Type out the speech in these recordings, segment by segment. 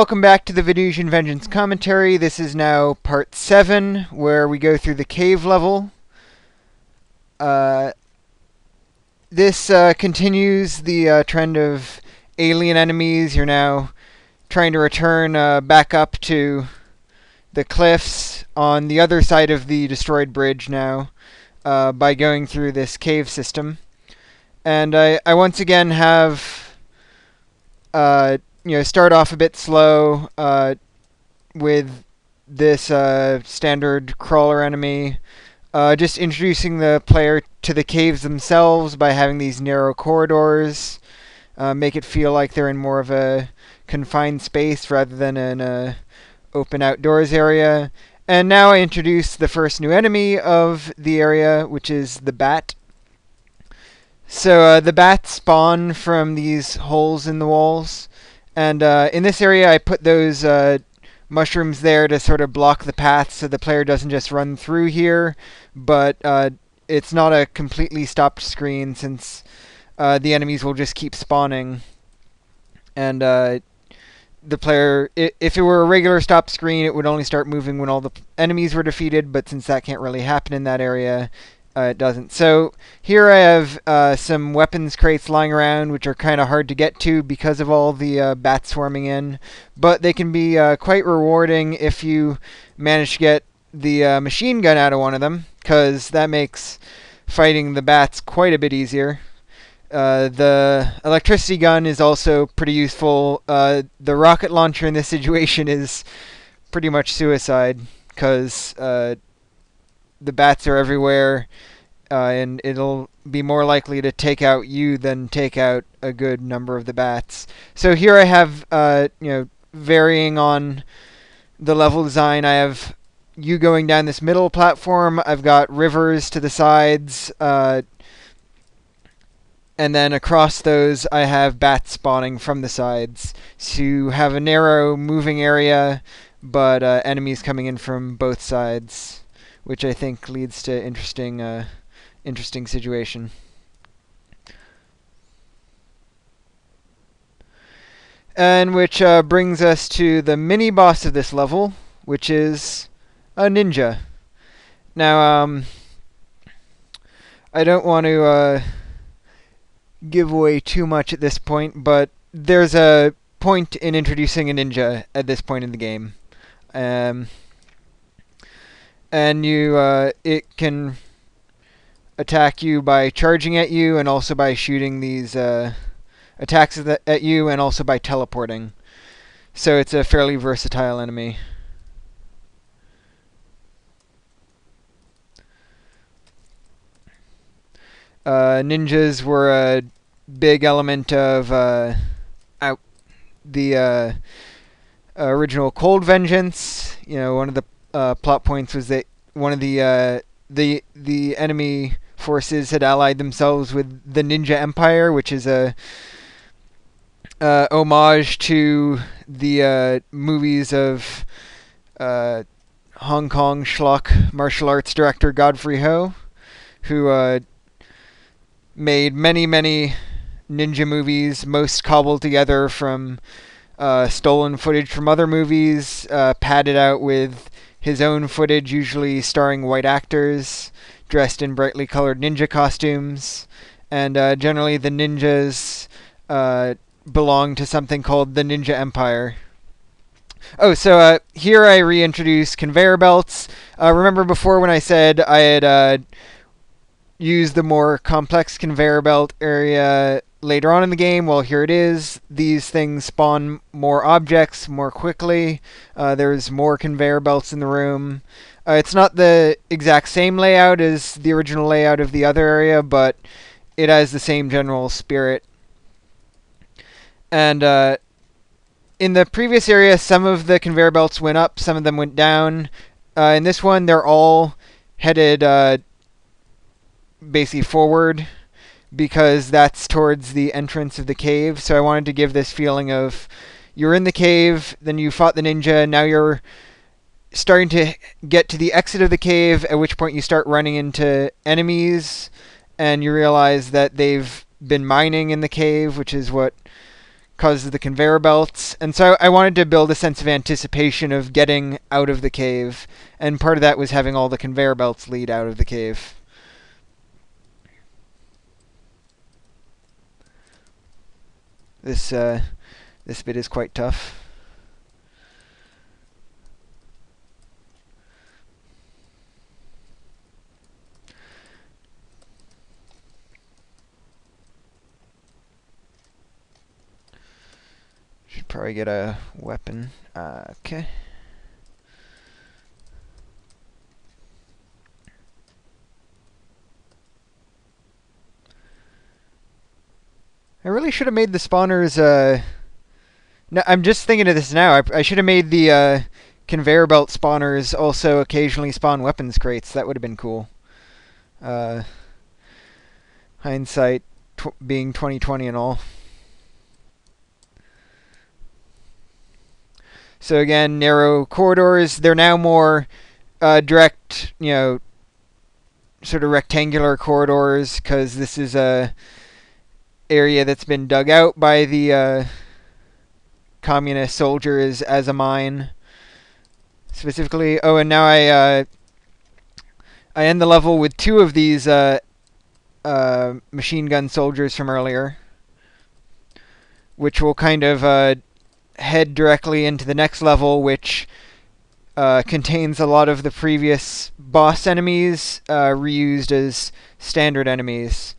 welcome back to the Venusian Vengeance commentary. This is now part 7, where we go through the cave level. This continues the trend of alien enemies. You're now trying to return back up to the cliffs on the other side of the destroyed bridge now by going through this cave system. And I once again have start off a bit slow with this standard crawler enemy. Just introducing the player to the caves themselves by having these narrow corridors. Make it feel like they're in more of a confined space rather than an open outdoors area. And now I introduce the first new enemy of the area, which is the bat. So the bats spawn from these holes in the walls. And in this area, I put those mushrooms there to sort of block the path so the player doesn't just run through here. But it's not a completely stopped screen since the enemies will just keep spawning. And the player, if it were a regular stop screen, it would only start moving when all the enemies were defeated. But since that can't really happen in that area, it doesn't. So here I have some weapons crates lying around, which are kind of hard to get to because of all the bats swarming in. But they can be quite rewarding if you manage to get the machine gun out of one of them, because that makes fighting the bats quite a bit easier. The electricity gun is also pretty useful. The rocket launcher in this situation is pretty much suicide, because the bats are everywhere, and it'll be more likely to take out you than take out a good number of the bats. So here I have, varying on the level design. I have you going down this middle platform. I've got rivers to the sides, and then across those I have bats spawning from the sides. So you have a narrow moving area, but enemies coming in from both sides, which I think leads to interesting situation. And which brings us to the mini boss of this level, which is a ninja. Now, I don't want to give away too much at this point, but there's a point in introducing a ninja at this point in the game. And it can attack you by charging at you, and also by shooting these attacks at you, and also by teleporting. So it's a fairly versatile enemy. Ninjas were a big element of the original Cold Vengeance. One of the plot points was that one of the enemy forces had allied themselves with the Ninja Empire, which is a homage to the movies of Hong Kong schlock martial arts director Godfrey Ho, who made many ninja movies, most cobbled together from stolen footage from other movies, padded out with his own footage, usually starring white actors dressed in brightly colored ninja costumes. And generally the ninjas belong to something called the Ninja Empire. Oh, so here I reintroduce conveyor belts. Remember before when I said I had used the more complex conveyor belt area later on in the game? Well, here it is. These things spawn more objects more quickly. There's more conveyor belts in the room. It's not the exact same layout as the original layout of the other area, but it has the same general spirit. And in the previous area, some of the conveyor belts went up, some of them went down. In this one, they're all headed basically forward, because that's towards the entrance of the cave. So I wanted to give this feeling of you're in the cave, then you fought the ninja, now you're starting to get to the exit of the cave, at which point you start running into enemies, and you realize that they've been mining in the cave, which is what because of the conveyor belts. And so I wanted to build a sense of anticipation of getting out of the cave. And part of that was having all the conveyor belts lead out of the cave. This bit is quite tough. Should probably get a weapon. Okay. I really should have made the spawners. No, I'm just thinking of this now. I should have made the conveyor belt spawners also occasionally spawn weapons crates. That would have been cool. Uh, Hindsight being 2020 and all. So again, narrow corridors. They're now more direct, sort of rectangular corridors, because this is a area that's been dug out by the communist soldiers as a mine, specifically. Oh, and now I end the level with 2 of these machine gun soldiers from earlier, which will kind of head directly into the next level, which contains a lot of the previous boss enemies reused as standard enemies.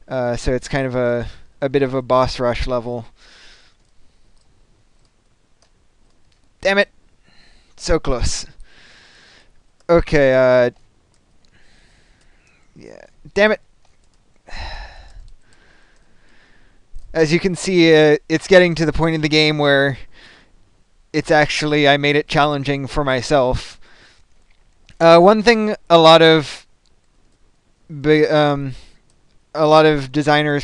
So it's kind of a bit of a boss rush level. Damn it! So close. Okay, yeah. Damn it! As you can see, it's getting to the point in the game where it's actually, I made it challenging for myself. One thing a lot of designers,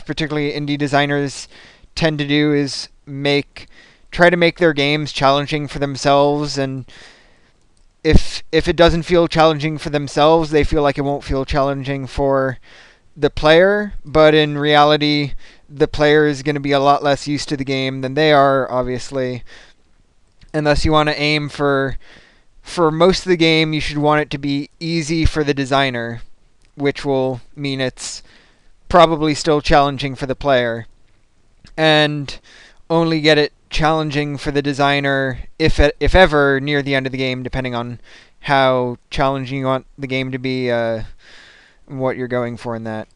particularly indie designers, tend to do is try to make their games challenging for themselves, and if it doesn't feel challenging for themselves, they feel like it won't feel challenging for the player. But in reality, the player is going to be a lot less used to the game than they are, obviously. Unless you want to aim for most of the game, you should want it to be easy for the designer, which will mean it's probably still challenging for the player. And only get it challenging for the designer, if ever, near the end of the game, depending on how challenging you want the game to be, what you're going for in that.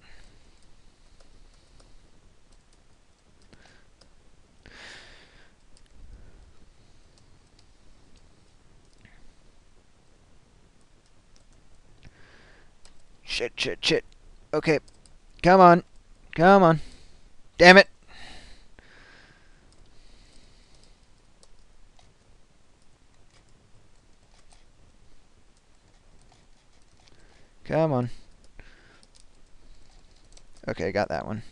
Shit. Okay. Come on. Damn it. Come on. Okay, got that one.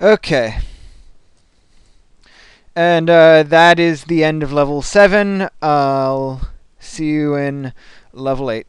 Okay. And that is the end of level 7. I'll see you in level 8.